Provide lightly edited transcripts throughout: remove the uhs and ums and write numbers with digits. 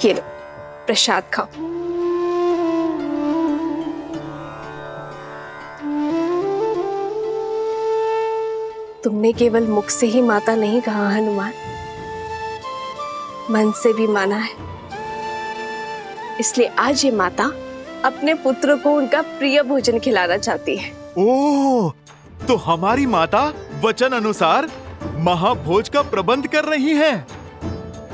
ये लो प्रसाद खाओ। तुमने केवल मुख से ही माता नहीं कहा हनुमान, मन से भी माना है। इसलिए आज ये माता अपने पुत्र को उनका प्रिय भोजन खिलाना चाहती है। ओह, तो हमारी माता वचन अनुसार महाभोज का प्रबंध कर रही हैं।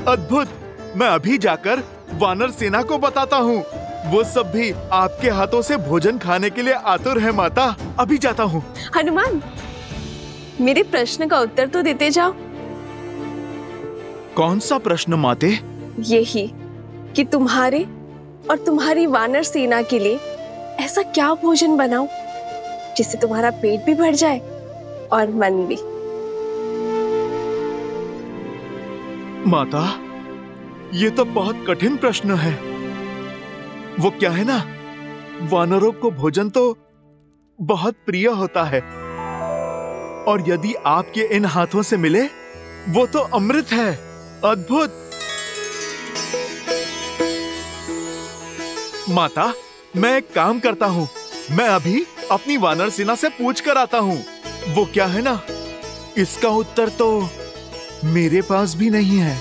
अद्भुत। मैं अभी जाकर वानर सेना को बताता हूँ। वो सब भी आपके हाथों से भोजन खाने के लिए आतुर है माता। अभी जाता हूँ। हनुमान, मेरे प्रश्न का उत्तर तो देते जाओ। कौन सा प्रश्न माते? यही कि तुम्हारे और तुम्हारी वानर सेना के लिए ऐसा क्या भोजन बनाऊं जिससे तुम्हारा पेट भी भर जाए और मन भी। माता, ये तो बहुत कठिन प्रश्न है। वो क्या है ना, वानरों को भोजन तो बहुत प्रिय होता है और यदि आपके इन हाथों से मिले वो तो अमृत है। अद्भुत। माता, मैं एक काम करता हूँ। मैं अभी अपनी वानर सेना से पूछ कर आता हूँ। वो क्या है ना, इसका उत्तर तो मेरे पास भी नहीं है।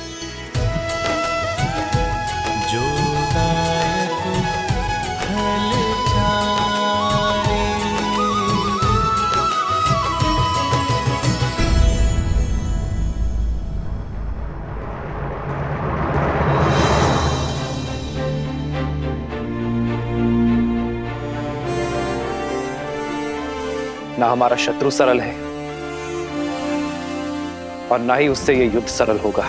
ना हमारा शत्रु सरल है और ना ही उससे ये युद्ध सरल होगा।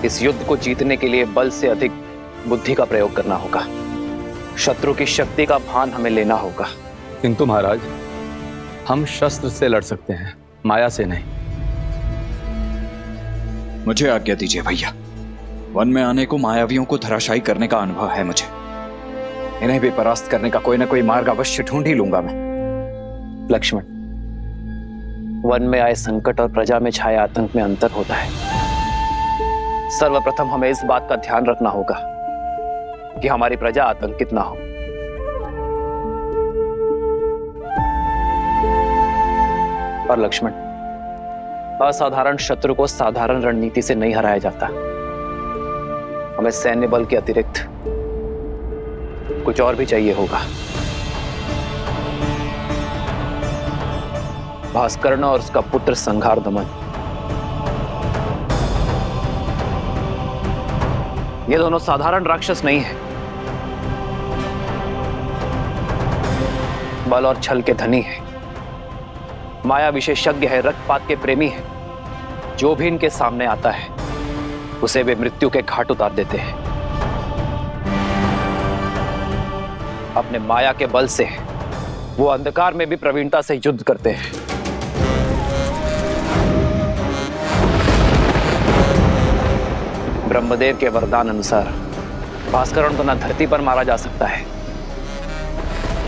इस युद्ध को जीतने के लिए बल से अधिक बुद्धि का प्रयोग करना होगा। शत्रु की शक्ति का भान हमें लेना होगा। किंतु महाराज, हम शस्त्र से लड़ सकते हैं, माया से नहीं। मुझे आज्ञा दीजिए भैया। वन में आने को मायावियों को धराशायी करने का अनुभव है मुझे। इन्हें भी परास्त करने का कोई ना कोई मार्ग अवश्य ढूंढ ही लूंगा मैं। लक्ष्मण, वन में आए संकट और प्रजा में छाए आतंक में अंतर होता है। सर्वप्रथम हमें इस बात का ध्यान रखना होगा कि हमारी प्रजा आतंकित ना हो। और लक्ष्मण, असाधारण शत्रु को साधारण रणनीति से नहीं हराया जाता। हमें सैन्य बल के अतिरिक्त कुछ और भी चाहिए होगा। भास्कर्ण और उसका पुत्र संघार दमन, ये दोनों साधारण राक्षस नहीं है। बल और छल के धनी है, माया विशेषज्ञ है, रक्तपात के प्रेमी है। जो भी इनके सामने आता है उसे वे मृत्यु के घाट उतार देते हैं। अपने माया के बल से वो अंधकार में भी प्रवीणता से युद्ध करते हैं। ब्रह्मदेव के वरदान अनुसार भास्करण को न धरती पर मारा जा सकता है,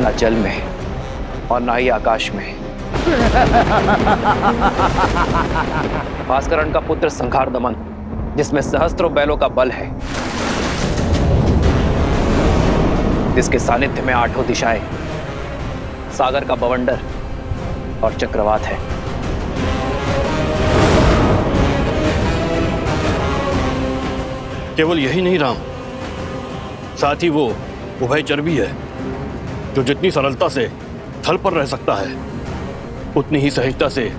न जल में और न ही आकाश में। भास्करण का पुत्र संघार दमन, जिसमें सहस्त्रों बैलों का बल है, जिसके सानिध्य में आठों दिशाएं, सागर का बवंडर और चक्रवात है। केवल यही नहीं राम, साथ ही वो उभयचर भी है, जो जितनी सरलता से थल पर रह सकता है उतनी ही सहजता से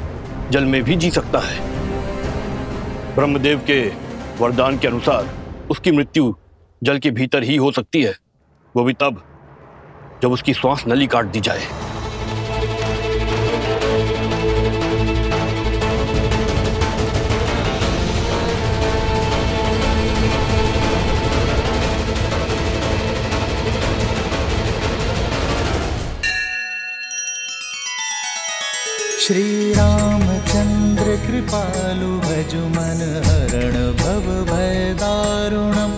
जल में भी जी सकता है। ब्रह्मदेव के वरदान के अनुसार उसकी मृत्यु जल के भीतर ही हो सकती है, वो भी तब जब उसकी श्वास नली काट दी जाए। श्री रामचंद्र कृपालु भजु मन हरण भव भय दारुणम।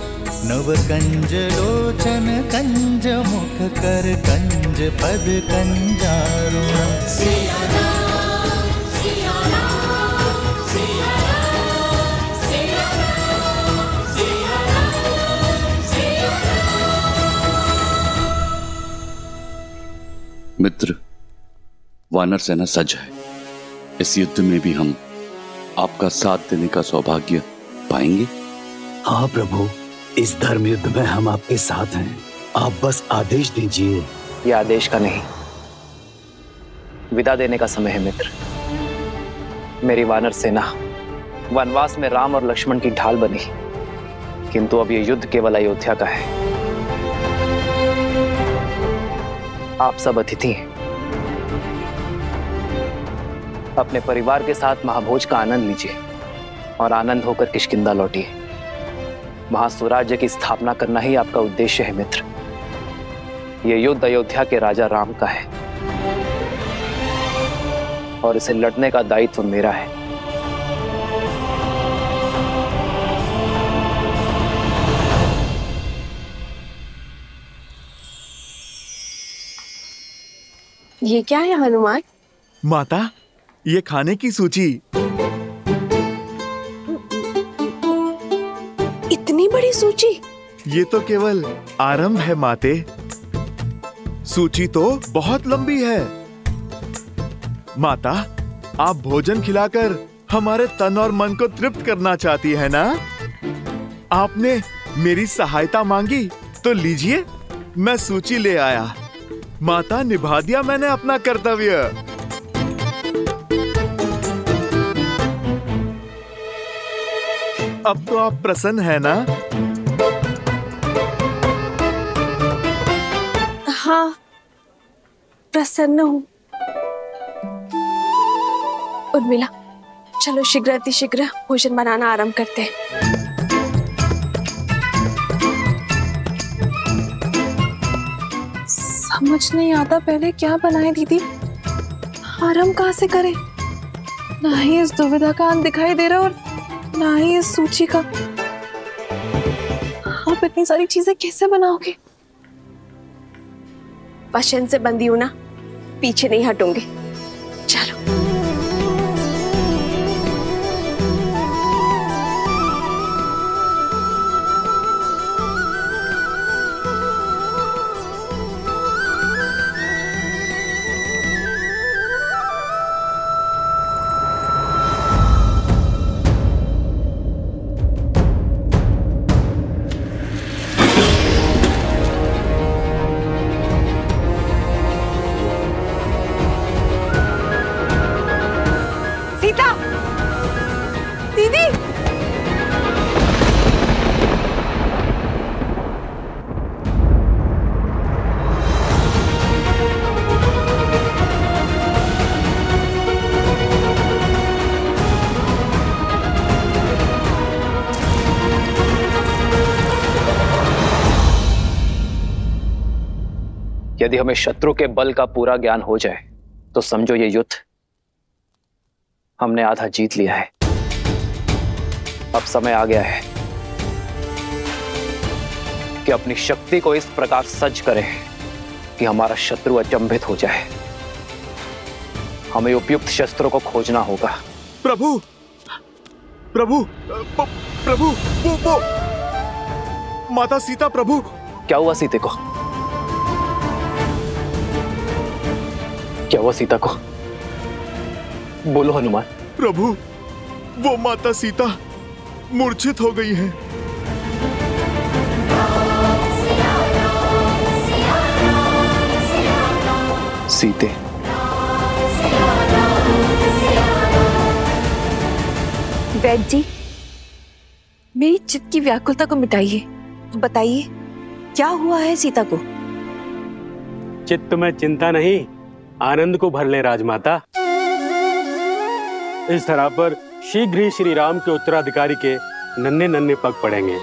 नव कंज लोचन कंज मुख कर कंज पद कंजारुणम। सिया राम, सिया राम, सिया राम, सिया राम। मित्र, वानर सेना सज्ज है। इस युद्ध में भी हम आपका साथ देने का सौभाग्य पाएंगे। हाँ प्रभु, इस धर्म युद्ध में हम आपके साथ हैं। आप बस आदेश दीजिए। ये आदेश का नहीं, विदा देने का समय है मित्र। मेरी वानर सेना वनवास में राम और लक्ष्मण की ढाल बनी, किंतु अब ये युद्ध केवल अयोध्या का है। आप सब अतिथि हैं। अपने परिवार के साथ महाभोज का आनंद लीजिए और आनंद होकर किष्किंधा लौटिए। वहां स्वराज्य की स्थापना करना ही आपका उद्देश्य है मित्र। यह युद्ध अयोध्या के राजा राम का है और इसे लड़ने का दायित्व मेरा है। ये क्या है हनुमान? माता, ये खाने की सूची। इतनी बड़ी सूची? ये तो केवल आरंभ है माते। सूची तो बहुत लंबी है। माता, आप भोजन खिलाकर हमारे तन और मन को तृप्त करना चाहती है ना? आपने मेरी सहायता मांगी तो लीजिए, मैं सूची ले आया। माता, निभा दिया मैंने अपना कर्तव्य। अब तो आप प्रसन्न है ना? हाँ, प्रसन्न हूँ। उर्मिला, चलो शीघ्र अतिशीघ्र भोजन बनाना आरंभ करते हैं। समझ नहीं आता पहले क्या बनाए दीदी, आरंभ कहाँ से करें? ना ही इस दुविधा का अंत दिखाई दे रहा और ना ही इस सूची का। आप इतनी सारी चीजें कैसे बनाओगे? वचन से बंधी हूं ना, पीछे नहीं हटूंगी। चलो। यदि हमें शत्रु के बल का पूरा ज्ञान हो जाए तो समझो ये युद्ध हमने आधा जीत लिया है। अब समय आ गया है कि अपनी शक्ति को इस प्रकार सज्ज करें कि हमारा शत्रु अचंभित हो जाए। हमें उपयुक्त शस्त्रों को खोजना होगा। प्रभु, प्रभु, प्रभु, वो माता सीता। प्रभु, क्या हुआ सीते को? क्या हुआ सीता को? बोलो हनुमान। प्रभु, वो माता सीता मूर्छित हो गई है। सीते, वैद्य जी, मेरी चित्त की व्याकुलता को मिटाइए। बताइए क्या हुआ है सीता को? चित्त में चिंता नहीं, आनंद को भर ले राजमाता। इस तरह पर शीघ्र ही श्री राम के उत्तराधिकारी के नन्हे नन्हे पग पड़ेंगे।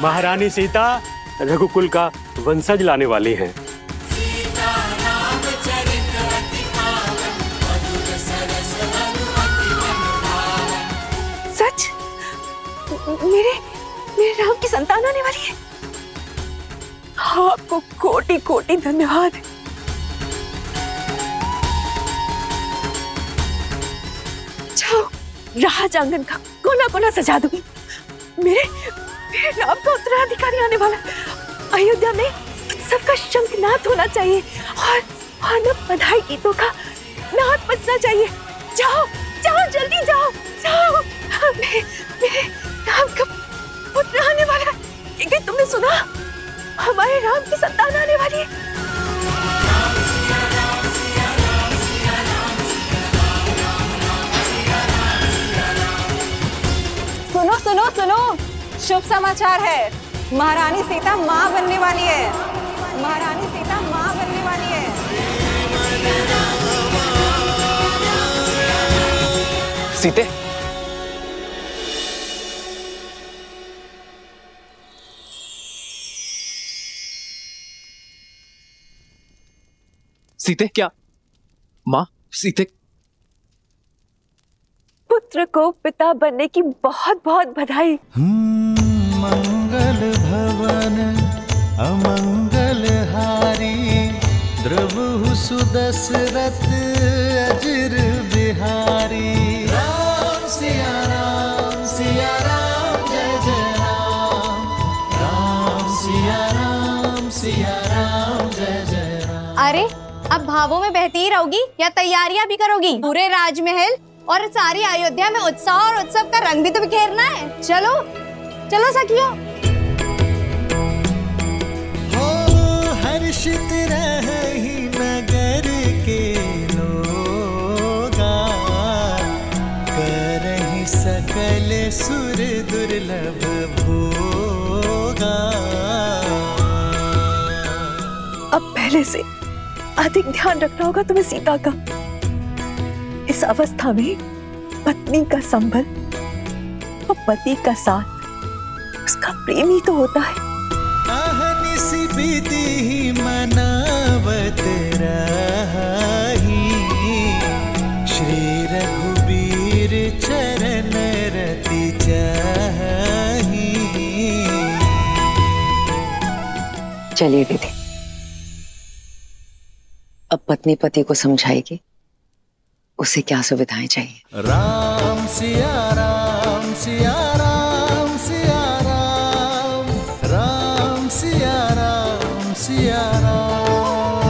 महारानी सीता रघुकुल का वंशज लाने वाली हैं। सच? मेरे राम की संतान होने वाली है। आपको कोटि कोटि धन्यवाद। जाओ, राज आंगन का कोना कोना सजा दूंगी। मेरे राम का उत्तराधिकारी आने वाला है। अयोध्या में सबका शंखनाद होना चाहिए और न बधाई गीतों का नाद बजना चाहिए। जाओ जाओ जल्दी जाओ जाओ, मेरे राम का पुत्र आने वाला है। लेकिन तुमने सुना, हमारे राम की संतान आने वाली है। सुनो सुनो सुनो, शुभ समाचार है। महारानी सीता माँ बनने वाली है। महारानी सीता माँ बनने वाली है। सीते, सीते क्या? माँ, सीते पुत्र को पिता बनने की बहुत बहुत बधाई। मंगल भवन अमंगल हारी, द्रवहु सुदशरथ अजिर बिहारी। राम सिया राम जय जय राम, राम सिया राम जय जय राम। अरे अब भावों में बहती ही रहोगी या तैयारियां भी करोगी? पूरे राजमहल और सारी अयोध्या में उत्साह और उत्सव का रंग भी तो बिखेरना है। चलो चलो सखियों। हो हर्षित रही नगर के लोगा, करहि सकल सुर दुर्लभ भोगा। अब पहले से अधिक ध्यान रखना होगा तुम्हें सीता का। इस अवस्था में पत्नी का संबल और पति का साथ उसका प्रेम ही तो होता है। अहनिसि विधि मनावत रही, श्री रघुबीर चरण रति चाही। चलिए दीदी, अब पत्नी पति को समझाएगी उसे क्या सुविधाएं चाहिए। राम सिया राम सिया राम सिया राम, राम सिया राम सिया राम,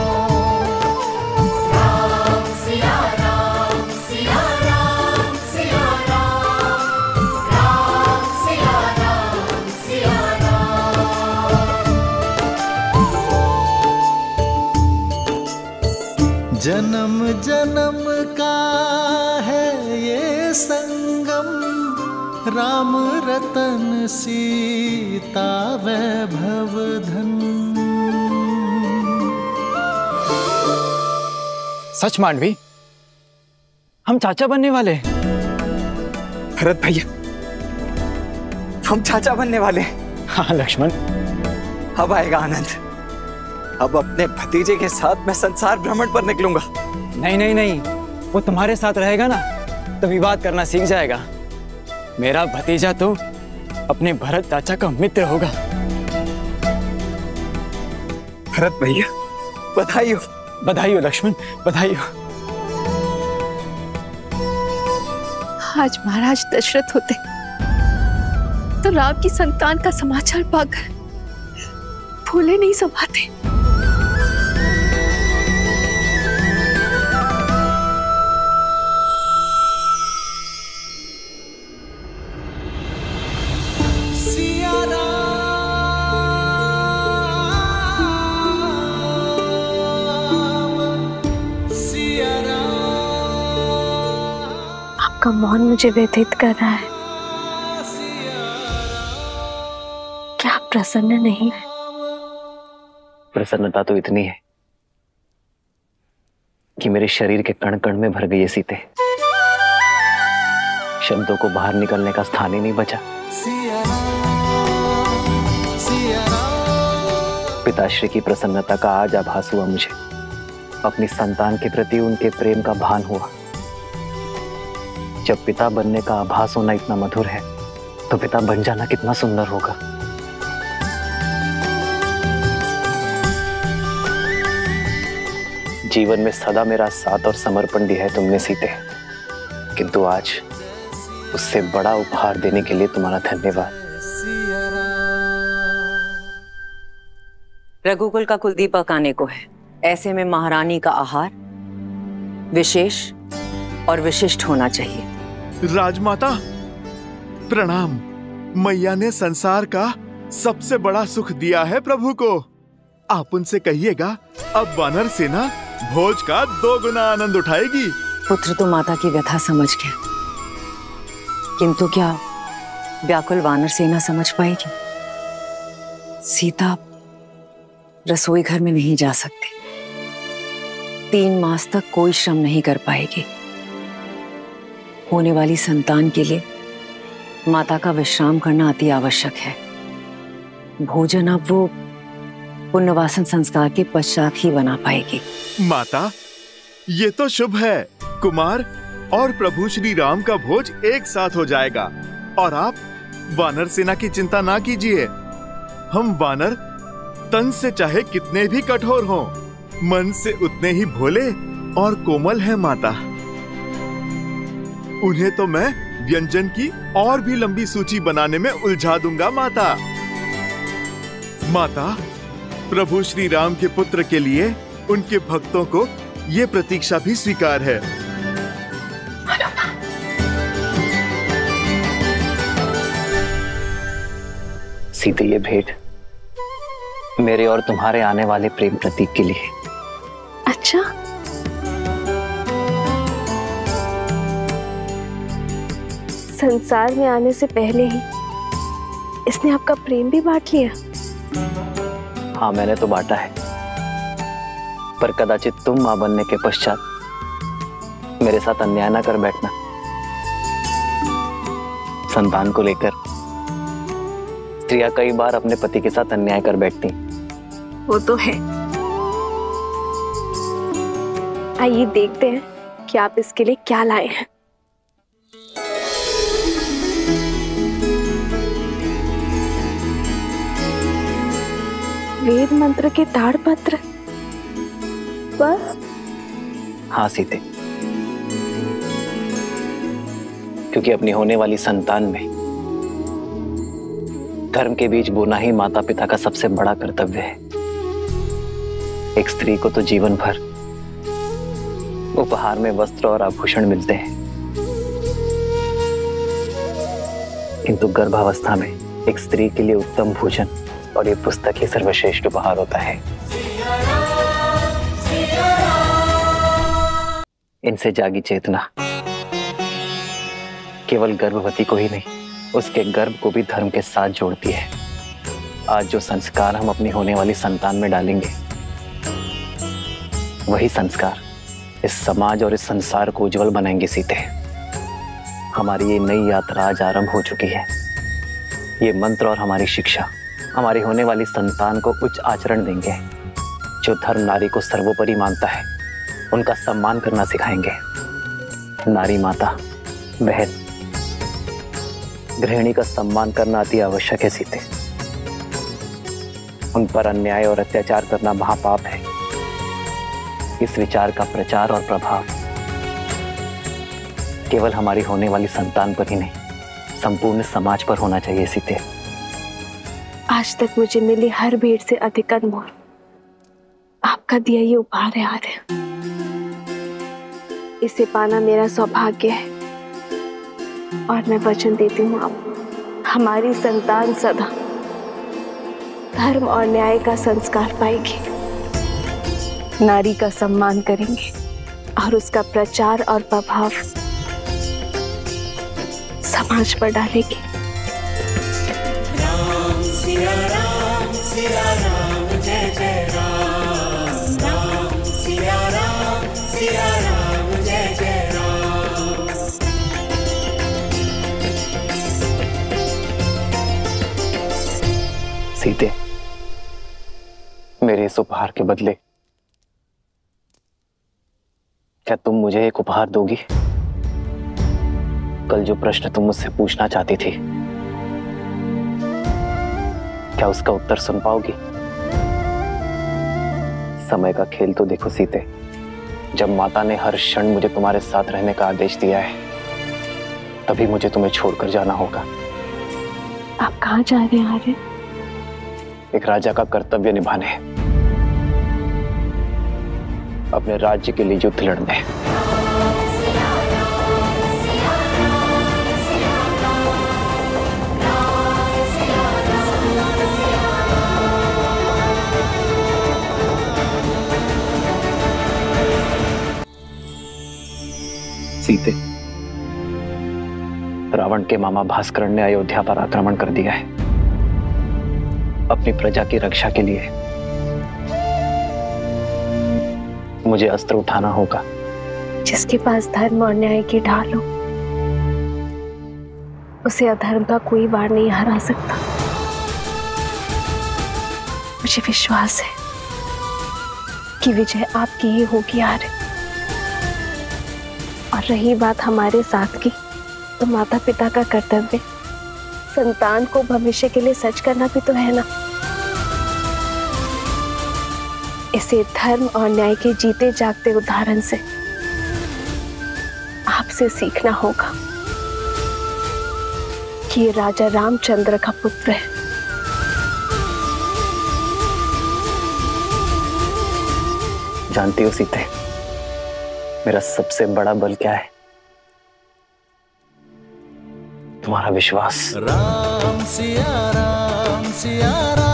राम सिया राम सिया राम सिया राम, राम सिया राम सिया राम। जन्म जन्म का है ये संगम, राम रतन सीता वैभव धन। सच मांडवी, हम चाचा बनने वाले हैं। भरत भैया, हम चाचा बनने वाले हैं। हाँ लक्ष्मण, अब आएगा आनंद। अब अपने भतीजे के साथ मैं संसार भ्रमण पर निकलूंगा। नहीं नहीं नहीं, वो तुम्हारे साथ रहेगा ना तो विवाद करना सीख जाएगा। मेरा भतीजा तो अपने भरत चाचा का मित्र होगा। भरत भैया, बधाई हो। बधाई हो लक्ष्मण, बधाई हो। आज महाराज दशरथ होते तो राम की संतान का समाचार पाकर भूले नहीं समाते। आपका मौन मुझे व्यथित कर रहा है। क्या आप प्रसन्न नहीं है? प्रसन्नता तो इतनी है कि मेरे शरीर के कण कण में भर गई है सीते। शब्दों को बाहर निकलने का स्थान ही नहीं बचा। पिताश्री की प्रसन्नता का आज आभास हुआ मुझे। अपनी संतान के प्रति उनके प्रेम का भान हुआ। जब पिता बनने का आभास होना इतना मधुर है तो पिता बन जाना कितना सुंदर होगा। जीवन में सदा मेरा साथ और समर्पण दिया है तुमने सीते, किंतु आज उससे बड़ा उपहार देने के लिए तुम्हारा धन्यवाद। रघुकुल का कुलदीपक आने को है। ऐसे में महारानी का आहार विशेष और विशिष्ट होना चाहिए। राजमाता प्रणाम। मैया ने संसार का सबसे बड़ा सुख दिया है प्रभु को। आप उनसे कहिएगा अब वानर सेना भोज का 2 गुना आनंद उठाएगी। पुत्र तो माता की व्यथा समझ गया, किंतु क्या व्याकुल वानर सेना समझ पाएगी? सीता रसोई घर में नहीं जा सकती, 3 मास तक कोई श्रम नहीं कर पाएगी। होने वाली संतान के लिए माता का विश्राम करना अति आवश्यक है। भोजन अब वो पुण्यवासन संस्कार के पश्चात ही बना पाएगी। माता ये तो शुभ है, कुमार और प्रभु श्री राम का भोज एक साथ हो जाएगा। और आप वानर सेना की चिंता ना कीजिए। हम वानर तन से चाहे कितने भी कठोर हों, मन से उतने ही भोले और कोमल हैं माता। उन्हें तो मैं व्यंजन की और भी लंबी सूची बनाने में उलझा दूंगा माता। माता प्रभु श्री राम के पुत्र के लिए उनके भक्तों को ये प्रतीक्षा भी स्वीकार है। सीते ये भेंट मेरे और तुम्हारे आने वाले प्रेम प्रतीक के लिए। अच्छा, संसार में आने से पहले ही इसने आपका प्रेम भी बांट लिया। हाँ मैंने तो बांटा है, पर कदाचित तुम मां बनने के पश्चात मेरे साथ अन्याय ना कर बैठना। संतान को लेकर स्त्रियां कई बार अपने पति के साथ अन्याय कर बैठती। वो तो है। आइए देखते हैं कि आप इसके लिए क्या लाए हैं। वेद मंत्र के ताड़पत्र बस? हाँ सीते, क्योंकि अपनी होने वाली संतान में धर्म के बीच बोना ही माता पिता का सबसे बड़ा कर्तव्य है। एक स्त्री को तो जीवन भर उपहार में वस्त्र और आभूषण मिलते हैं, किंतु गर्भावस्था में एक स्त्री के लिए उत्तम भोजन और ये पुस्तक ही सर्वश्रेष्ठ उपहार होता है। इनसे जागी चेतना केवल गर्भवती को ही नहीं, उसके गर्भ को भी धर्म के साथ जोड़ती है। आज जो संस्कार हम अपनी होने वाली संतान में डालेंगे, वही संस्कार इस समाज और इस संसार को उज्जवल बनाएंगे सीते। हमारी ये नई यात्रा आज आरंभ हो चुकी है। ये मंत्र और हमारी शिक्षा हमारी होने वाली संतान को उच्च आचरण देंगे। जो धर्म नारी को सर्वोपरि मानता है, उनका सम्मान करना सिखाएंगे। नारी माता, बहन, गृहिणी का सम्मान करना अति आवश्यक है सीते। उन पर अन्याय और अत्याचार करना महापाप है। इस विचार का प्रचार और प्रभाव केवल हमारी होने वाली संतान पर ही नहीं, संपूर्ण समाज पर होना चाहिए सीते। आज तक मुझे मिली हर भेंट से अधिक अनमोल आपका दिया ये उपहार है आर्य। इसे पाना मेरा सौभाग्य है और मैं वचन देती हूँ आप हमारी संतान सदा धर्म और न्याय का संस्कार पाएगी, नारी का सम्मान करेंगे और उसका प्रचार और प्रभाव समाज पर डालेगी। राम सिया राम जय जय राम, राम सिया राम जय जय राम। सीते, मेरे इस उपहार के बदले क्या तुम मुझे एक उपहार दोगी? कल जो प्रश्न तुम मुझसे पूछना चाहती थी, क्या उसका उत्तर सुन पाओगी? समय का खेल तो देखो सीते, जब माता ने हर क्षण मुझे तुम्हारे साथ रहने का आदेश दिया है, तभी मुझे तुम्हें छोड़कर जाना होगा। आप कहाँ जा रहे हैं आर्य? एक राजा का कर्तव्य निभाने। अपने राज्य के लिए युद्ध लड़ने। सीते, रावण के मामा भास्करण ने अयोध्या पर आक्रमण कर दिया है। अपनी प्रजा की रक्षा के लिए मुझे अस्त्र उठाना होगा। जिसके पास धर्म और न्याय की ढाल हो, उसे अधर्म का कोई वार नहीं हरा सकता। मुझे विश्वास है कि विजय आपकी ही होगी आर्य। और रही बात हमारे साथ की, तो माता पिता का कर्तव्य संतान को भविष्य के लिए सच करना भी तो है ना। इसे धर्म और न्याय के जीते जागते उदाहरण से आपसे सीखना होगा कि ये राजा रामचंद्र का पुत्र है। जानती हो सीते, मेरा सबसे बड़ा बल क्या है? तुम्हारा विश्वास। राम सिया राम सिया राम।